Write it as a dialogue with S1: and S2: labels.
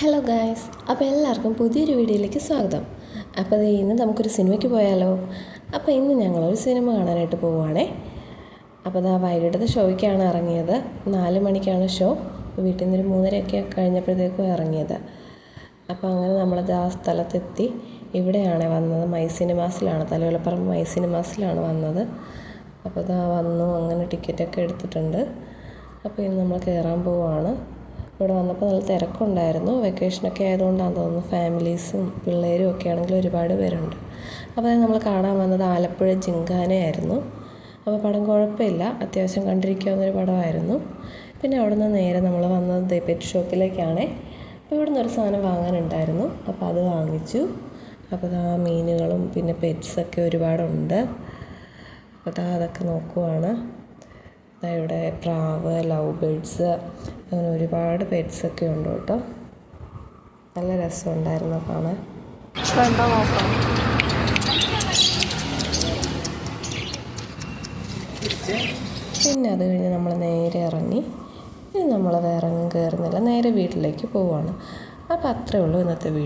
S1: Hello guys, അപ്പോൾ എല്ലാവർക്കും പുതിയൊരു വീഡിയോയിലേക്ക് സ്വാഗതം. അപ്പോൾ ഇന്ന് നമുക്കൊരു സിനിമയ്ക്ക് പോയാലോ? അപ്പോൾ ഇന്ന് ഞങ്ങളൊരു സിനിമ കാണാനായിട്ട് പോവുകയാണേ. അപ്പോൾ വൈകിട്ടത്തെ ഷോയ്ക്കാണ് ഇറങ്ങിയത്. 4 മണിക്കാണ് ഷോ. വീട്ടിൽ നിന്നൊരു 3:30 കഴിഞ്ഞപ്പോഴത്തേക്കും ഇറങ്ങിയത്. അപ്പോൾ അങ്ങനെ നമ്മളത് ആ സ്ഥലത്തെത്തി. ഇവിടെയാണ് വന്നത്, മൈ സിനിമാസിലാണ്, തലയോലപ്പറമ്പ് മൈ സിനിമാസിലാണ് വന്നത്. അപ്പോൾ വന്നു, അങ്ങനെ ടിക്കറ്റൊക്കെ എടുത്തിട്ടുണ്ട്. അപ്പോൾ ഇന്ന് നമ്മൾ കയറാൻ പോവുകയാണ്. ഇവിടെ വന്നപ്പോൾ നല്ല തിരക്കുണ്ടായിരുന്നു. വെക്കേഷനൊക്കെ ആയതുകൊണ്ടാണെന്ന് തോന്നുന്നു. ഫാമിലീസും പിള്ളേരും ഒക്കെ ആണെങ്കിൽ ഒരുപാട് പേരുണ്ട്. അപ്പോൾ നമ്മൾ കാണാൻ വന്നത് ആലപ്പുഴ ജിങ്കാനയായിരുന്നു. അപ്പോൾ പടം കുഴപ്പമില്ല, അത്യാവശ്യം കണ്ടിരിക്കാവുന്നൊരു പടമായിരുന്നു. പിന്നെ അവിടെ നിന്ന് നേരെ നമ്മൾ വന്നത് പെറ്റ് ഷോപ്പിലേക്കാണ്. അപ്പോൾ ഇവിടെ നിന്നൊരു സാധനം വാങ്ങാനുണ്ടായിരുന്നു, അപ്പോൾ അത് വാങ്ങിച്ചു. അപ്പോൾ മീനുകളും പിന്നെ പെറ്റ്സൊക്കെ ഒരുപാടുണ്ട്. അപ്പോൾ അതൊക്കെ നോക്കുവാണ്. ഇവിടെ പ്രാവ്, ലവ് ബേഡ്സ്, അങ്ങനെ ഒരുപാട് പെറ്റ്സൊക്കെ ഉണ്ട് കേട്ടോ. നല്ല രസമുണ്ടായിരുന്നു കാണാൻ. പിന്നെ അത് കഴിഞ്ഞ് നമ്മൾ നേരെ ഇറങ്ങി. ഇനി നമ്മൾ വേറെ കയറുന്നില്ല, നേരെ വീട്ടിലേക്ക് പോവുകയാണ്. അപ്പോൾ അത്രയേ ഉള്ളൂ ഇന്നത്തെ വീഡിയോ.